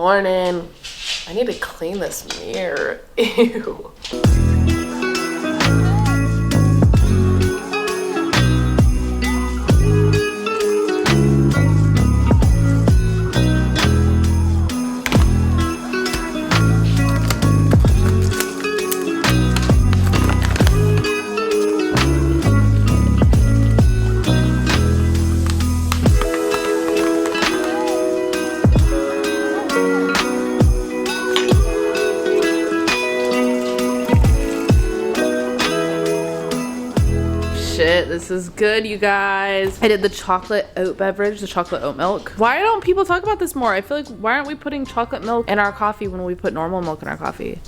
morning. I need to clean this mirror. Ew. This is good, you guys. I did the chocolate oat beverage, the chocolate oat milk. Why don't people talk about this more? I feel like, why aren't we putting chocolate milk in our coffee when we put normal milk in our coffee?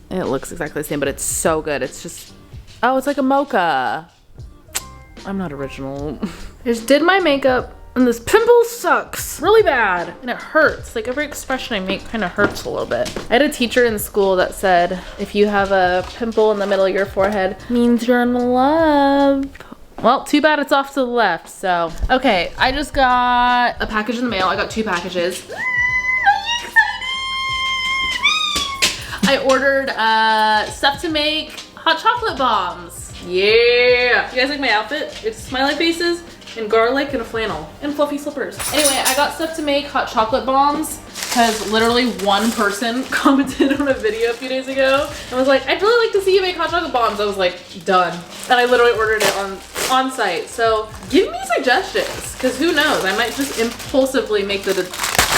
And it looks exactly the same, but it's so good. It's just, oh, it's like a mocha. I'm not original. I just did my makeup and this pimple sucks really bad and it hurts. Like every expression I make kind of hurts a little bit. I had a teacher in school that said, if you have a pimple in the middle of your forehead, means you're in love. Well, too bad it's off to the left, so. Okay, I just got a package in the mail. I got 2 packages. I ordered stuff to make hot chocolate bombs. Yeah. You guys like my outfit? It's smiley faces and garlic and a flannel and fluffy slippers. Anyway, I got stuff to make hot chocolate bombs because literally one person commented on a video a few days ago and was like, I'd really like to see you make hot chocolate bombs. I was like, done. And I literally ordered it on site. So give me suggestions, because who knows? I might just impulsively make the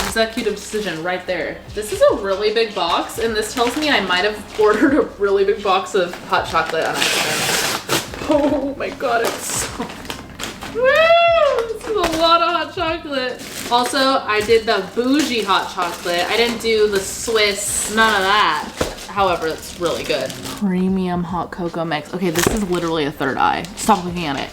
executive decision right there. This is a really big box, and this tells me I might have ordered a really big box of hot chocolate on accident. Oh my god, it's so... Woo! This is a lot of hot chocolate. Also, I did the bougie hot chocolate. I didn't do the Swiss, none of that. However, it's really good. Premium hot cocoa mix. Okay, this is literally a third eye. Stop looking at it.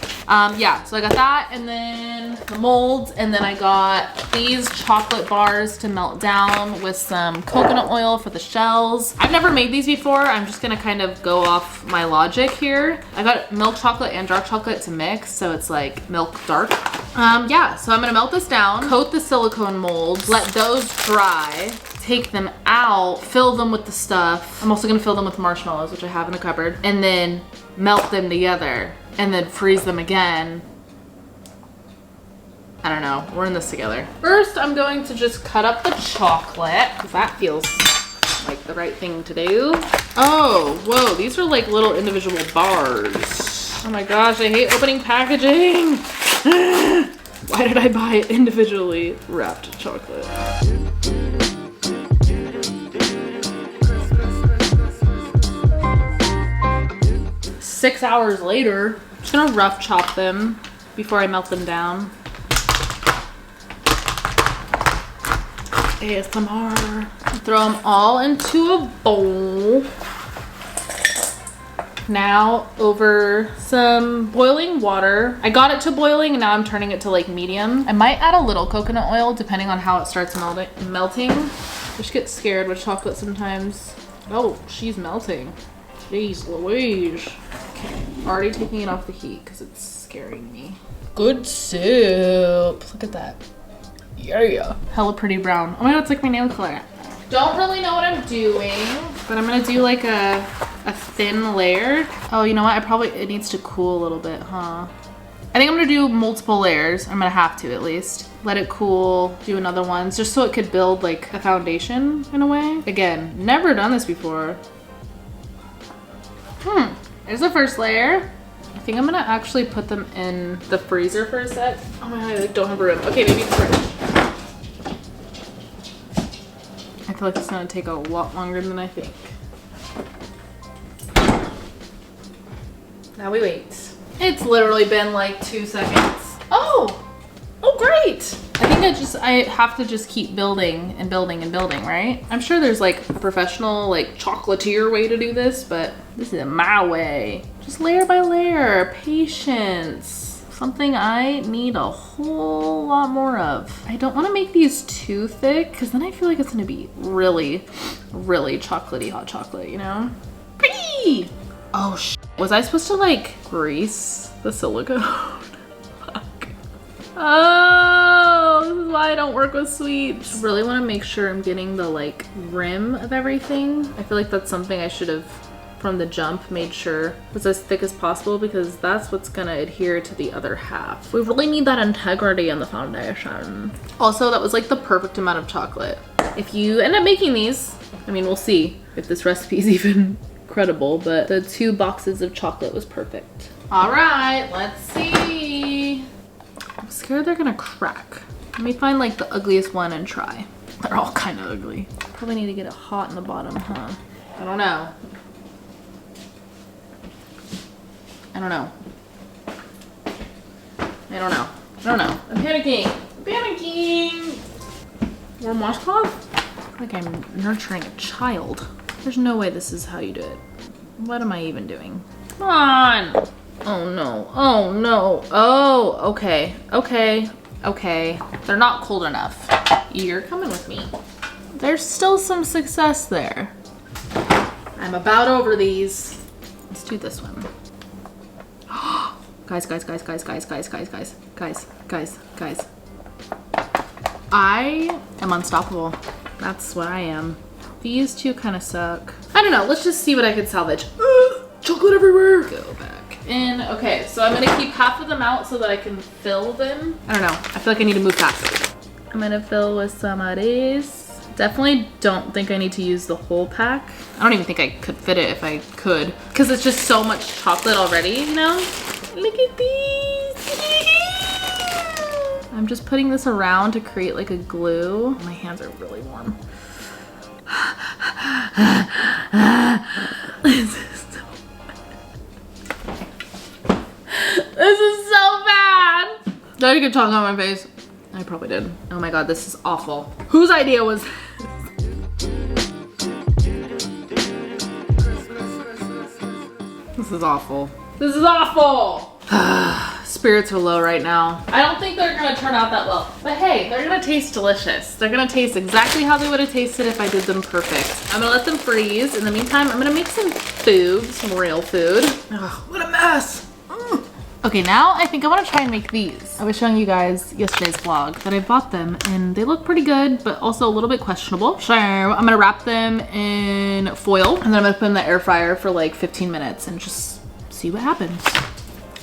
Yeah, so I got that, and then the molds, and then I got these chocolate bars to melt down with some coconut oil for the shells. I've never made these before. I'm just gonna kind of go off my logic here. I got milk chocolate and dark chocolate to mix, so it's like milk dark. Yeah, so I'm gonna melt this down, coat the silicone molds, let those dry, take them out, fill them with the stuff. I'm also gonna fill them with marshmallows, which I have in the cupboard, and then melt them together and then freeze them again. I don't know, we're in this together. First, I'm going to just cut up the chocolate because that feels like the right thing to do. Oh, whoa, these are like little individual bars. Oh my gosh, I hate opening packaging. Why did I buy individually wrapped chocolate? 6 hours later, I'm just gonna rough chop them before I melt them down. ASMR. Throw them all into a bowl. Now over some boiling water. I got it to boiling and now I'm turning it to like medium. I might add a little coconut oil depending on how it starts melting. I just get scared with chocolate sometimes. Oh, she's melting. Jeez Louise. Okay, already taking it off the heat because it's scaring me. Good soup. Look at that. Yeah. Hella pretty brown. Oh my god, it's like my nail color. Don't really know what I'm doing, but I'm gonna do like a thin layer. Oh, you know what? It needs to cool a little bit, huh? I think I'm gonna do multiple layers. I'm gonna have to at least. Let it cool, do another one, just so it could build like a foundation in a way. Again, never done this before. There's the first layer. I think I'm gonna actually put them in the freezer for a sec. Oh my god, I like don't have room. Okay, maybe the fridge. I feel like it's gonna take a lot longer than I think. Now we wait. It's literally been like 2 seconds. Oh great. I think I have to just keep building and building and building, right? I'm sure there's like a professional like chocolatier way to do this, but this is my way. Just layer by layer, patience. Something I need a whole lot more of. I don't want to make these too thick because then I feel like it's gonna be really, really chocolatey hot chocolate, you know? Pretty! Oh was I supposed to like grease the silicone? Fuck. Oh, this is why I don't work with sweets. I really want to make sure I'm getting the like rim of everything. I feel like that's something I should have from the jump made sure it's as thick as possible because that's what's gonna adhere to the other half. We really need that integrity in the foundation. Also, that was like the perfect amount of chocolate. If you end up making these, I mean, we'll see if this recipe is even credible, but the 2 boxes of chocolate was perfect. All right, let's see. I'm scared they're gonna crack. Let me find like the ugliest one and try. They're all kind of ugly. Probably need to get it hot in the bottom, huh? I don't know. I don't know. I don't know. I don't know. I'm panicking. I'm panicking. Warm washcloth? I feel like I'm nurturing a child. There's no way this is how you do it. What am I even doing? Come on. Oh no. Oh no. Oh, okay. Okay. Okay. They're not cold enough. You're coming with me. There's still some success there. I'm about over these. Let's do this one. Guys. I am unstoppable. That's what I am. These 2 kind of suck. I don't know. Let's just see what I could salvage. Chocolate everywhere. Go back in. Okay, so I'm gonna keep half of them out so that I can fill them. I don't know. I feel like I need to move faster. I'm gonna fill with some of these. Definitely don't think I need to use the whole pack. I don't even think I could fit it if I could, because it's just so much chocolate already, you know? Look at these. I'm just putting this around to create like a glue. My hands are really warm. This is so bad. This is so bad. Did I get chocolate on my face? I probably did. Oh my god, this is awful. Whose idea was this? This is awful. This is awful! Spirits are low right now. I don't think they're gonna turn out that well. But hey, they're gonna taste delicious. They're gonna taste exactly how they would have tasted if I did them perfect. I'm gonna let them freeze. In the meantime, I'm gonna make some food, some real food. Ugh, what a mess! Okay, now I think I want to try and make these. I was showing you guys yesterday's vlog that I bought them and they look pretty good, but also a little bit questionable. So I'm gonna wrap them in foil and then I'm gonna put them in the air fryer for like 15 minutes and just see what happens.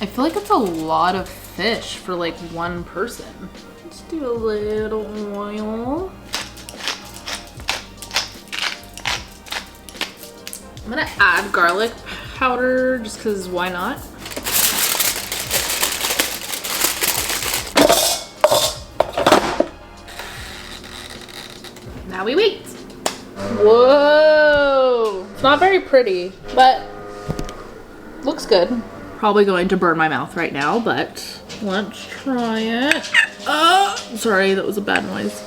I feel like it's a lot of fish for like one person. Let's do a little oil. I'm gonna add garlic powder just because why not? Now we wait. Whoa. It's not very pretty, but looks good. Probably going to burn my mouth right now, but let's try it. Sorry, that was a bad noise.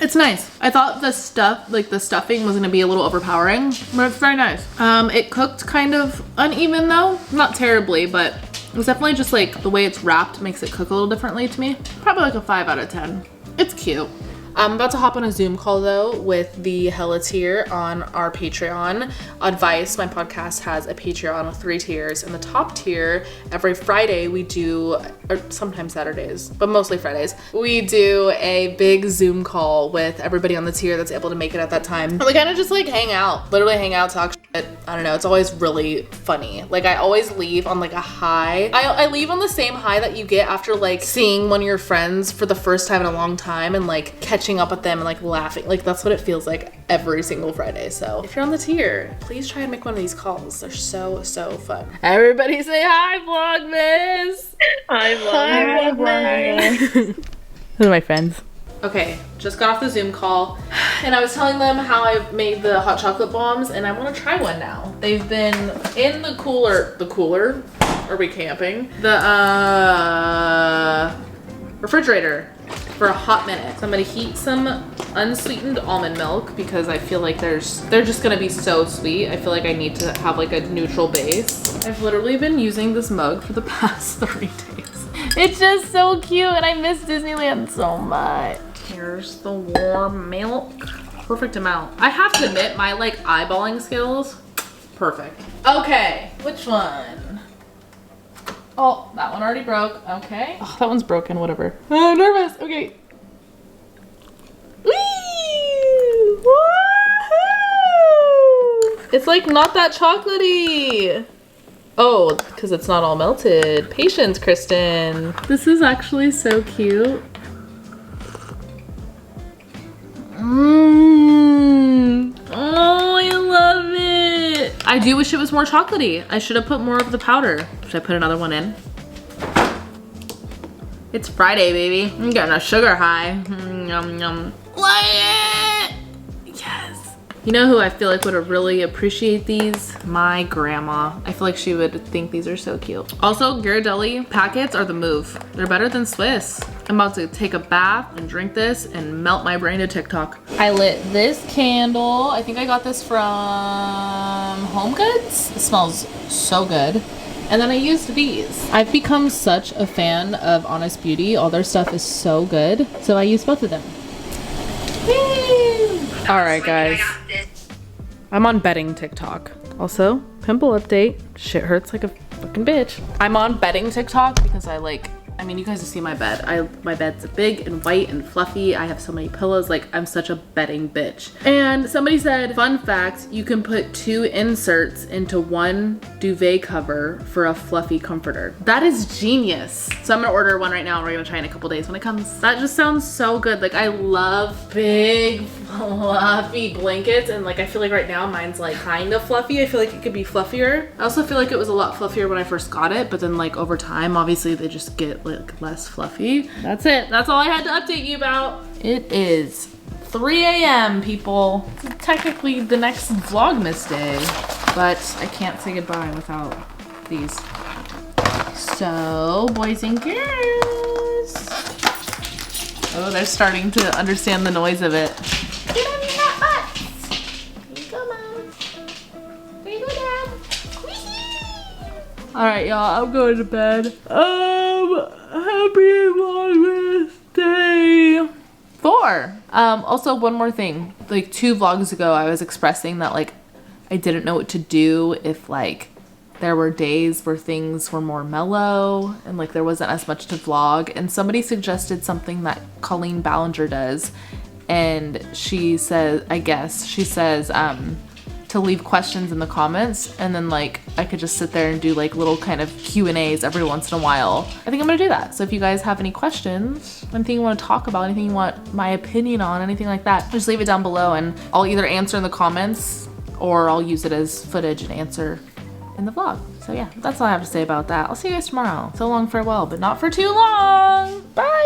It's nice. I thought the stuffing was gonna be a little overpowering, but it's very nice. It cooked kind of uneven though. Not terribly, but it was definitely just like the way it's wrapped makes it cook a little differently to me. Probably like a 5 out of 10. It's cute. I'm about to hop on a Zoom call though with the Hella tier on our Patreon. Advice, my podcast has a Patreon with 3 tiers, and the top tier, every Friday we do, or sometimes Saturdays, but mostly Fridays, we do a big Zoom call with everybody on the tier that's able to make it at that time. And we kind of just like hang out, literally hang out, talk shit. I don't know, it's always really funny. Like I always leave on like a high. I leave on the same high that you get after like seeing one of your friends for the first time in a long time and like catching up with them and like laughing. Like that's what it feels like every single Friday. So if you're on the tier, please try and make one of these calls. They're so fun. Everybody say hi, Vlogmas. Hi, Vlogmas. Those are my friends. Okay, just got off the Zoom call and I was telling them how I made the hot chocolate bombs and I want to try one now. They've been in the cooler, are we camping? The refrigerator for a hot minute. So I'm gonna heat some unsweetened almond milk because I feel like they're just gonna be so sweet. I feel like I need to have like a neutral base. I've literally been using this mug for the past 3 days. It's just so cute and I miss Disneyland so much. Here's the warm milk. Perfect amount. I have to admit, my like eyeballing skills, perfect. Okay, which one? Oh, that one already broke. Okay. Oh, that one's broken, whatever. I'm nervous. Okay. Whee! Woohoo! It's like not that chocolatey. Oh, because it's not all melted. Patience, Kristen. This is actually so cute. Mmm. Oh, I love it. I do wish it was more chocolatey. I should have put more of the powder. Should I put another one in? It's Friday, baby. I'm getting a sugar high. Yum, yum. Like it! Yes. You know who I feel like would really appreciate these? My grandma. I feel like she would think these are so cute. Also, Ghirardelli packets are the move. They're better than Swiss. I'm about to take a bath and drink this and melt my brain to TikTok. I lit this candle. I think I got this from Home Goods. It smells so good. And then I used these. I've become such a fan of Honest Beauty. All their stuff is so good. So I used both of them. All right, guys. I'm on bedding TikTok. Also, pimple update. Shit hurts like a fucking bitch. I'm on bedding TikTok because I mean, you guys have seen my bed. My bed's big and white and fluffy. I have so many pillows. Like, I'm such a bedding bitch. And somebody said, fun fact, you can put 2 inserts into one duvet cover for a fluffy comforter. That is genius. So I'm gonna order one right now and we're gonna try in a couple days when it comes. That just sounds so good. Like, I love big, fluffy blankets. And like, I feel like right now mine's like kind of fluffy. I feel like it could be fluffier. I also feel like it was a lot fluffier when I first got it, but then like over time, obviously they just get like less fluffy. That's it. That's all I had to update you about. It is 3 a.m. people. It's technically the next Vlogmas day, but I can't say goodbye without these. So, boys and girls. Oh, they're starting to understand the noise of it. Get on your hot butts. There you go, Mom. There you go, Dad. All right, y'all, I'm going to bed. Happy Vlogmas Day 4. Also, one more thing. Like 2 vlogs ago, I was expressing that like I didn't know what to do if like there were days where things were more mellow and like there wasn't as much to vlog. And somebody suggested something that Colleen Ballinger does, and she says, to leave questions in the comments, and then like I could just sit there and do like little kind of Q&As every once in a while. I think I'm gonna do that. So if you guys have any questions, anything you want to talk about, anything you want my opinion on, anything like that, just leave it down below and I'll either answer in the comments or I'll use it as footage and answer in the vlog. So yeah, that's all I have to say about that. I'll see you guys tomorrow. So long, farewell, but not for too long. Bye.